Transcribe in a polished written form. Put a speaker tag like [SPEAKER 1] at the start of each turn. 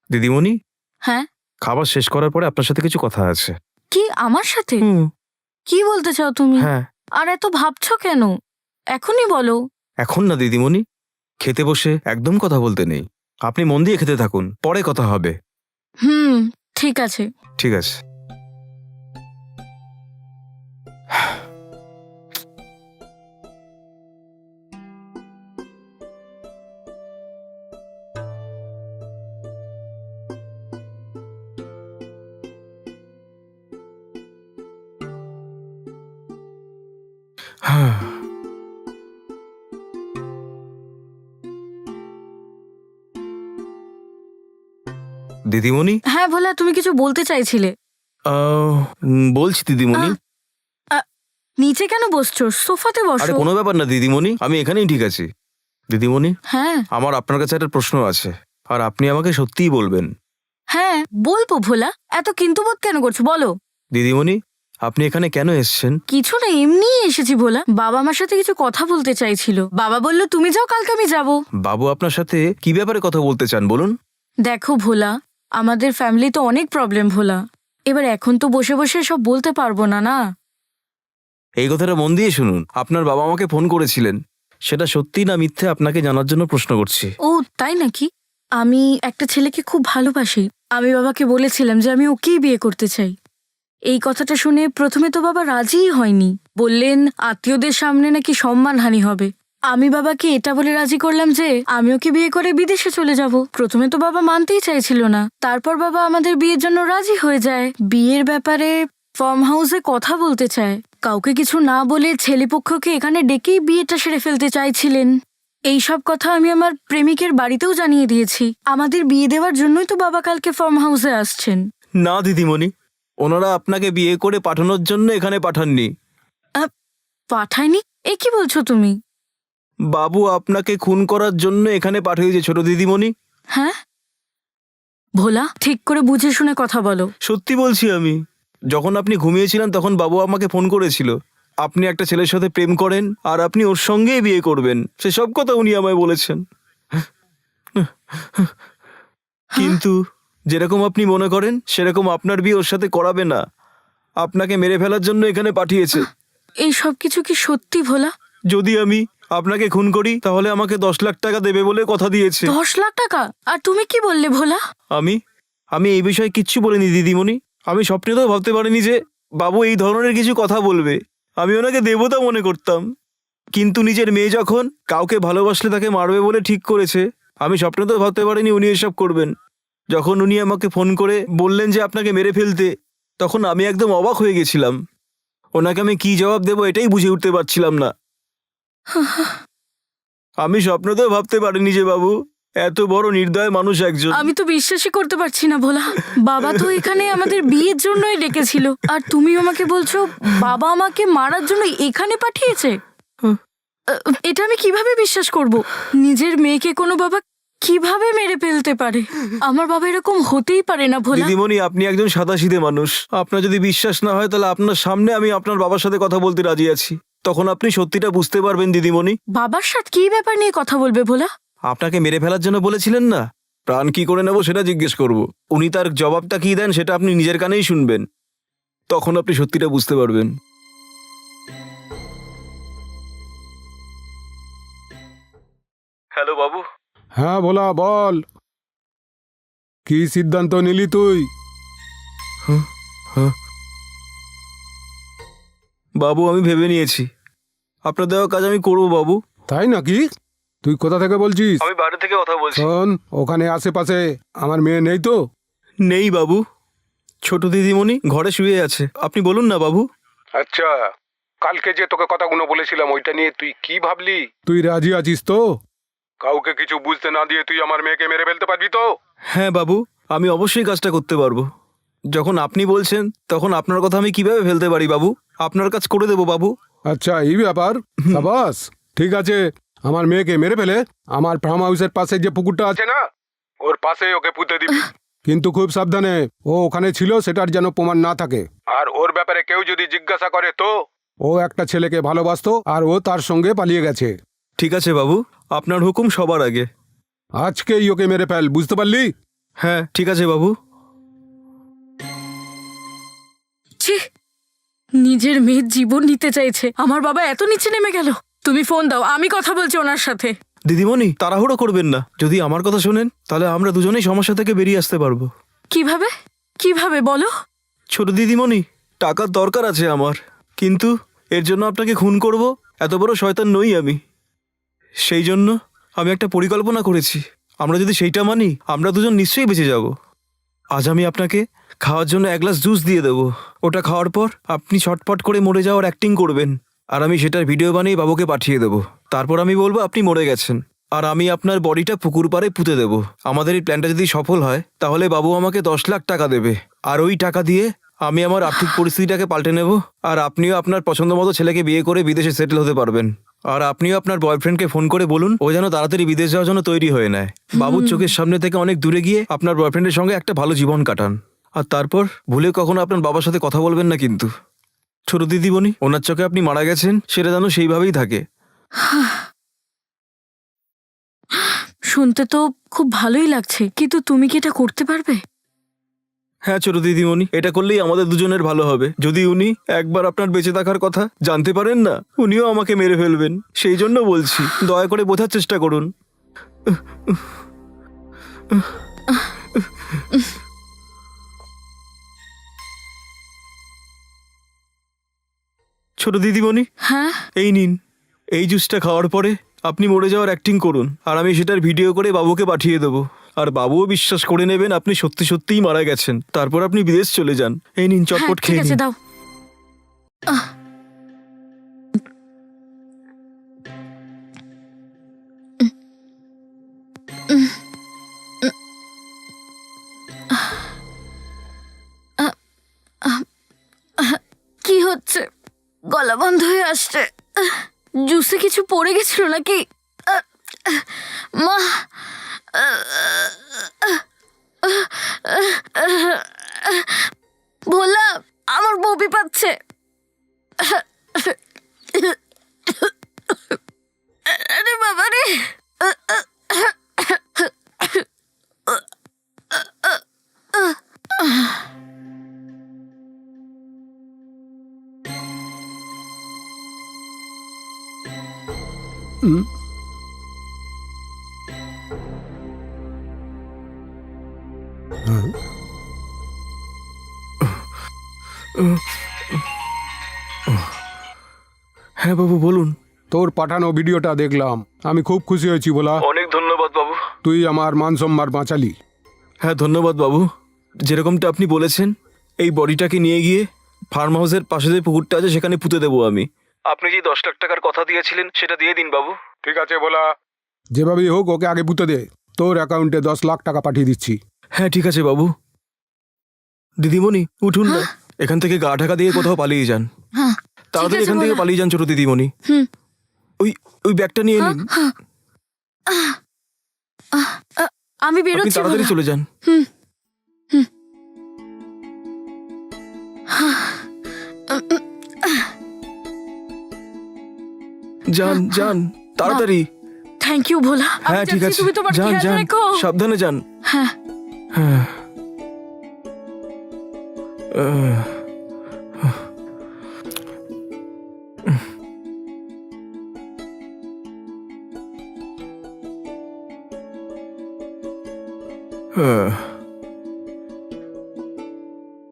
[SPEAKER 1] দিদিমণি,
[SPEAKER 2] হ্যাঁ?
[SPEAKER 1] খাবার শেষ করার পরে আপনার সাথে কিছু কথা আছে।
[SPEAKER 2] কি আমার সাথে? কি বলতে চাও তুমি?
[SPEAKER 1] হ্যাঁ।
[SPEAKER 2] আর এত ভাবছো কেন? এখনই বলো।
[SPEAKER 1] এখন না দিদিমণি, খেতে বসে একদম কথা বলতে নেই। আপনি মন দিয়ে খেতে থাকুন, পরে কথা হবে।
[SPEAKER 2] ঠিক আছে।
[SPEAKER 1] ঠিক আছে। দিদিমণি,
[SPEAKER 2] হ্যাঁ ভোলা, তুমি কিছু বলতে চাইছিলে।
[SPEAKER 1] বলছি দিদিমণি।
[SPEAKER 2] নিচে কেন বসছো? সোফাতে
[SPEAKER 1] আরে
[SPEAKER 2] বসো।
[SPEAKER 1] কোনো ব্যাপার না দিদিমণি, আমি এখানেই ঠিক আছি। দিদিমণি,
[SPEAKER 2] হ্যাঁ
[SPEAKER 1] আমার আপনার কাছে একটা প্রশ্ন আছে, আর আপনি আমাকে সত্যিই বলবেন।
[SPEAKER 2] হ্যাঁ বলবো ভোলা, এত কিন্তু বোধ কেন করছো? বলো।
[SPEAKER 1] দিদিমণি, আপনি এখানে কেন এসেছেন?
[SPEAKER 2] কিছু না, এমনিই এসেছি ভোলা। বাবা আমার সাথে কিছু কথা বলতে চাইছিল। বাবা বলল তুমি যাও, কালকে আমি যাব।
[SPEAKER 1] বাবু আপনার সাথে কি ব্যাপারে কথা বলতে চান বলুন।
[SPEAKER 2] দেখো ভোলা, আমাদের ফ্যামিলি তো অনেক প্রবলেম ভোলা। এবার এখন তো বসে বসে সব বলতে পারবো না না।
[SPEAKER 1] এই কথাটা মন দিয়ে শুনুন। আপনার বাবা আমাকে ফোন করেছিলেন, সেটা সত্যি না মিথ্যে আপনাকে জানার জন্য প্রশ্ন করছি।
[SPEAKER 2] ও তাই নাকি? আমি একটা ছেলেকে খুব ভালোবাসি। আমি বাবাকে বলেছিলাম যে আমি ওকেই বিয়ে করতে চাই। এই কথাটা শুনে প্রথমে তো বাবা রাজিই হয়নি। বললেন আত্মীয়দের সামনে নাকি সম্মানহানি হবে। আমি বাবাকে এটা বলে রাজি করলাম যে আমি ওকে বিয়ে করে বিদেশে চলে যাব। প্রথমে তো বাবা মানতেই চাইছিল না, তারপর বাবা আমাদের বিয়ের জন্য রাজি হয়ে যায়। বিয়ের ব্যাপারে ফার্ম হাউসে কথা বলতে চায়। কাউকে কিছু না বলে ছেলেপক্ষকে এখানে ডেকেই বিয়েটা সেরে ফেলতে চাইছিলেন। এই সব কথা আমি আমার প্রেমিকের বাড়িতেও জানিয়ে দিয়েছি। আমাদের বিয়ে দেওয়ার জন্যই তো বাবা কালকে ফার্ম হাউসে আসছেন।
[SPEAKER 1] না দিদিমণি, ওনারা আপনাকে বিয়ে করে পাঠানোর জন্য এখানে পাঠাননি।
[SPEAKER 2] পাঠায়নি? এ কি বলছো তুমি?
[SPEAKER 1] বাবু আপনাকে খুন করার জন্য এখানে পাঠিয়েছে ছোট দিদিমণি।
[SPEAKER 2] হ্যাঁ ভোলা, ঠিক করে বুঝে শুনে কথা বলো।
[SPEAKER 1] সত্যি বলছি আমি। যখন আপনি ঘুমিয়েছিলেন তখন বাবু আমাকে ফোন করেছিল। আপনি একটা ছেলের সাথে প্রেম করেন আর আপনি ওর সঙ্গেই বিয়ে করবেন, সেসব কথা উনি আমায় বলেছেন। কিন্তু যেরকম আপনি মনে করেন সেরকম আপনার বিয়ে ওর সাথে করাবে না। আপনাকে মেরে ফেলার জন্য এখানে পাঠিয়েছে।
[SPEAKER 2] এই সব কিছু কি সত্যি ভোলা?
[SPEAKER 1] যদি আমি আপনাকে খুন করি তাহলে আমাকে 10 লাখ টাকা দেবে বলে কথা দিয়েছে।
[SPEAKER 2] 10 লাখ টাকা? আর তুমি কি বললে ভোলা?
[SPEAKER 1] আমি এই বিষয়ে কিচ্ছু বলিনি দিদিমণি। আমি স্বপ্নেতেও ভাবতে পারিনি যে বাবু এই ধরনের কিছু কথা বলবে। আমি ওনাকে দেবতা মনে করতাম, কিন্তু নিজের মেয়ে যখন কাউকে ভালোবাসলে তাকে মারবে বলে ঠিক করেছে, আমি স্বপ্নেতেও ভাবতে পারিনি উনি এসব করবেন। যখন উনি আমাকে ফোন করে বললেন যে আপনাকে মেরে ফেলতে, তখন আমি একদম অবাক হয়ে গেছিলাম। ওনাকে আমি কি জবাব দেবো এটাই বুঝে উঠতে পারছিলাম না। আমি স্বপ্নেতেও ভাবতে পারিনি যে বাবু এত বড় নির্দয় মানুষ একজন।
[SPEAKER 2] আমি তো বিশ্বাসই করতে পারছি না ভোলা। বাবা তো এখানে আমাদের বিয়ের জন্যই ডেকেছিল, আর তুমি আমাকে বলছো বাবা আমাকে মারার জন্য এখানে পাঠিয়েছে। এটা আমি কিভাবে বিশ্বাস করব? নিজের মেয়েকে কোনো বাবা কিভাবে মেরে ফেলতে পারে? আমার বাবা এরকম হতেই পারে না ভোলা।
[SPEAKER 1] দিদিমণি, আপনি একজন সাদাসিধে মানুষ। আপনার যদি বিশ্বাস না হয় তাহলে আপনার সামনে আমি আপনার বাবার সাথে কথা বলতে রাজি আছি। তখন আপনি সত্যিটা বুঝতে পারবেন দিদিমণি।
[SPEAKER 2] বাবার সাথে কি ব্যাপার নিয়ে কথা বলবে ভোলা?
[SPEAKER 1] আপনাকে মেরে ফেলার জন্য বলেছিলেন না, প্রাণ কি করে নেব সেটা জিজ্ঞেস করব। উনি তার জবাবটা কি দেন সেটা আপনি নিজের কানেই শুনবেন, তখন আপনি সত্যিটা বুঝতে পারবেন। হ্যালো বাবু।
[SPEAKER 3] হ্যাঁ ভোলা, বল। কি সিদ্ধান্ত নিলি তুই?
[SPEAKER 1] বাবু আমি ভেবে নিয়েছি, আপনার দেওয়া কাজ আমি করবো বাবু।
[SPEAKER 3] তাই নাকি? তুই কোথা থেকে বলছিস?
[SPEAKER 1] আমি বাইরে থেকে কথা বলছি।
[SPEAKER 3] শোন, ওখানে আশেপাশে আমার মেয়ে নেই তো?
[SPEAKER 1] নেই বাবু, ছোট দিদিমণি ঘরে শুয়ে আছে। আপনি বলুন না বাবু।
[SPEAKER 3] আচ্ছা, কালকে যে তোকে কথাগুলো বলেছিলাম ওইটা নিয়ে তুই কি ভাবলি? তুই রাজি আছিস তো? কাউকে কিছু বুঝতে না দিয়ে তুই আমার মেয়েকে মেরে ফেলতে পারবি তো?
[SPEAKER 1] হ্যাঁ বাবু, আমি অবশ্যই কাজটা করতে পারবো। যখন আপনি বলছেন তখন আপনার কথা আমি কিভাবে ফেলতে পারি বাবু? আপনার কাজ করে দেবো বাবু।
[SPEAKER 3] আচ্ছা, এই ব্যাপার। সাবাস, ঠিক আছে। আমার মেয়েকে মেরে ফেলে আমার ফার্ম হাউসের পাশে যে পুকুরটা আছে না, ওর পাশে ওকে পুঁতে দিবি। কিন্তু খুব সাবধানে, ও ওখানে ছিল সেটার যেন প্রমাণ না থাকে। আর ওর ব্যাপারে কেউ যদি জিজ্ঞাসা করে তো ও একটা ছেলেকে ভালোবাসতো আর ও তার সঙ্গে পালিয়ে গেছে।
[SPEAKER 1] ঠিক আছে বাবু, আপনার হুকুম সবার আগে।
[SPEAKER 3] আজকেই ওকে মেরে ফেল, বুঝতে পারলি?
[SPEAKER 1] হ্যাঁ ঠিক আছে বাবু।
[SPEAKER 2] ছি, নিজের মেয়ের জীবন নিতে চাইছে, আমার বাবা এত নিচে নেমে গেল। তুমি ফোন দাও, আমি কথা বলছি ওনার সাথে।
[SPEAKER 1] দিদিমণি তাড়াহুড়ো করবেন না, যদি আমার কথা শোনেন তাহলে আমরা দুজনেই সমস্যা থেকে বেরিয়ে আসতে পারবো।
[SPEAKER 2] কিভাবে কিভাবে বলো?
[SPEAKER 1] ছোট দিদিমণি, টাকার দরকার আছে আমার, কিন্তু এর জন্য আপনাকে খুন করব এত বড় শয়তান নই আমি। সেই জন্য আমি একটা পরিকল্পনা করেছি, আমরা যদি সেইটা মানি আমরা দুজন নিশ্চয়ই বেঁচে যাব। আজ আমি আপনাকে খাওয়ার জন্য 1 গ্লাস জুস দিয়ে দেবো, ওটা খাওয়ার পর আপনি ছটফট করে মরে যাওয়ার অ্যাক্টিং করবেন, আর আমি সেটার ভিডিও বানিয়ে বাবুকে পাঠিয়ে দেবো। তারপর আমি বলবো আপনি মরে গেছেন, আর আমি আপনার বডিটা পুকুর পাড়ে পুঁতে দেবো। আমাদের এই প্ল্যানটা যদি সফল হয় তাহলে বাবু আমাকে 10 লাখ টাকা দেবে, আর ওই টাকা দিয়ে আমি আমার আর্থিক পরিস্থিতিটাকে পাল্টে নেব, আর আপনিও আপনার পছন্দ মতো ছেলেকে বিয়ে করে বিদেশে সেটেল হতে পারবেন। আর আপনিও আপনার বয়ফ্রেন্ডকে ফোন করে বলুন ও যেন তাড়াতাড়ি বিদেশ যাওয়ার জন্য তৈরি হয়ে নেয়। বাবুর চোখের সামনে থেকে অনেক দূরে গিয়ে আপনার বয়ফ্রেন্ডের সঙ্গে একটা ভালো জীবন কাটান, আর তারপর ভুলে কখনো আপনার বাবার সাথে কথা বলবেন না কিন্তু। ছোট দিদিমণি, ওনার চোখে আপনি মারা গেছেন সেটা যেন সেইভাবেই থাকে।
[SPEAKER 2] শুনতে তো খুব ভালোই লাগছে, কিন্তু তুমি কি এটা করতে পারবে?
[SPEAKER 1] হ্যাঁ ছোট দিদিমণি, এটা করলেই আমাদের দুজনের ভালো হবে। যদি উনি একবার আপনার বেঁচে থাকার কথা জানতে পারেন না, উনিও আমাকে মেরে ফেলবেন। সেই জন্য বলছি, দয়া করে বোঝার চেষ্টা করুন। ছোট দিদিমণি,
[SPEAKER 2] হ্যাঁ,
[SPEAKER 1] এই নিন, এই জুসটা খাওয়ার পরে আপনি মরে যাওয়ার অ্যাক্টিং করুন, আর আমি সেটার ভিডিও করে বাবুকে পাঠিয়ে দেবো, আর বাবুও বিশ্বাস করে নেবেন আপনি সত্যি সত্যিই মারা গেছেন। তারপর আপনি বিদেশ চলে যান। এই নিন,
[SPEAKER 2] হ্যাঁ,
[SPEAKER 1] চটপট
[SPEAKER 2] ঠিক
[SPEAKER 1] খেয়ে
[SPEAKER 2] আছে,
[SPEAKER 1] নিন।
[SPEAKER 2] দাও। আহ, কি হচ্ছে? গলা বন্ধ হয়ে আসছে। জুসে কিছু পড়ে গেছিল নাকি? মা, ভোলা, আমার বমি পাচ্ছে। আরে বাবা রে!
[SPEAKER 3] হুম? হ্যাঁ।
[SPEAKER 1] হ্যাঁ বাবু বলুন।
[SPEAKER 3] তোর পাঠানো ভিডিওটা দেখলাম, আমি খুব খুশি হয়েছি বলা।
[SPEAKER 1] অনেক ধন্যবাদ বাবু।
[SPEAKER 3] তুই আমার মান সম্মান বাঁচালি।
[SPEAKER 1] হ্যাঁ ধন্যবাদ বাবু। যেরকমটা আপনি বলেছেন, এই বডিটাকে নিয়ে গিয়ে ফার্ম হাউসের পাশে যে পুকুরটা আছে সেখানে পুঁতে দেবো আমি। আপনি যে 10 লাখ টাকার কথা দিয়েছিলেন সেটা দিয়ে দিন বাবু।
[SPEAKER 3] ঠিক আছে বলা, যেভাবেই হোক ওকে আগে পুঁতে দে। তোর অ্যাকাউন্টে 10 লাখ টাকা পাঠিয়ে দিচ্ছি।
[SPEAKER 1] হ্যাঁ ঠিক আছে বাবু। দিদিমণি উঠুন না, এখান থেকে গা ঢাকা দিয়ে কোথাও পালিয়ে যান।
[SPEAKER 2] হ্যাঁ,
[SPEAKER 1] তাড়াতাড়ি
[SPEAKER 2] আছে
[SPEAKER 1] এখান থেকে
[SPEAKER 2] বলা।
[SPEAKER 1] পালিয়ে যান ছোট দিদিমণি।
[SPEAKER 2] হুম।
[SPEAKER 1] ওই ওই ব্যাগটা নিয়ে নিন,
[SPEAKER 2] আমি
[SPEAKER 1] আপনি
[SPEAKER 2] বেরোচ্ছি
[SPEAKER 1] তাড়াতাড়ি
[SPEAKER 2] বলা।
[SPEAKER 1] চলে যান। যান যান তাড়াতাড়ি।
[SPEAKER 2] থ্যাংক ইউ ভোলা। আমি
[SPEAKER 1] হ্যাঁ ঠিক
[SPEAKER 2] যাচ্ছি,
[SPEAKER 1] আছে,
[SPEAKER 2] তুমি তোমার
[SPEAKER 1] যান
[SPEAKER 2] খেয়াল
[SPEAKER 1] যান,
[SPEAKER 2] রেখো।
[SPEAKER 1] সাবধানে যান।
[SPEAKER 2] হ্যাঁ।
[SPEAKER 1] হ্যাঁ। আহ। আহ।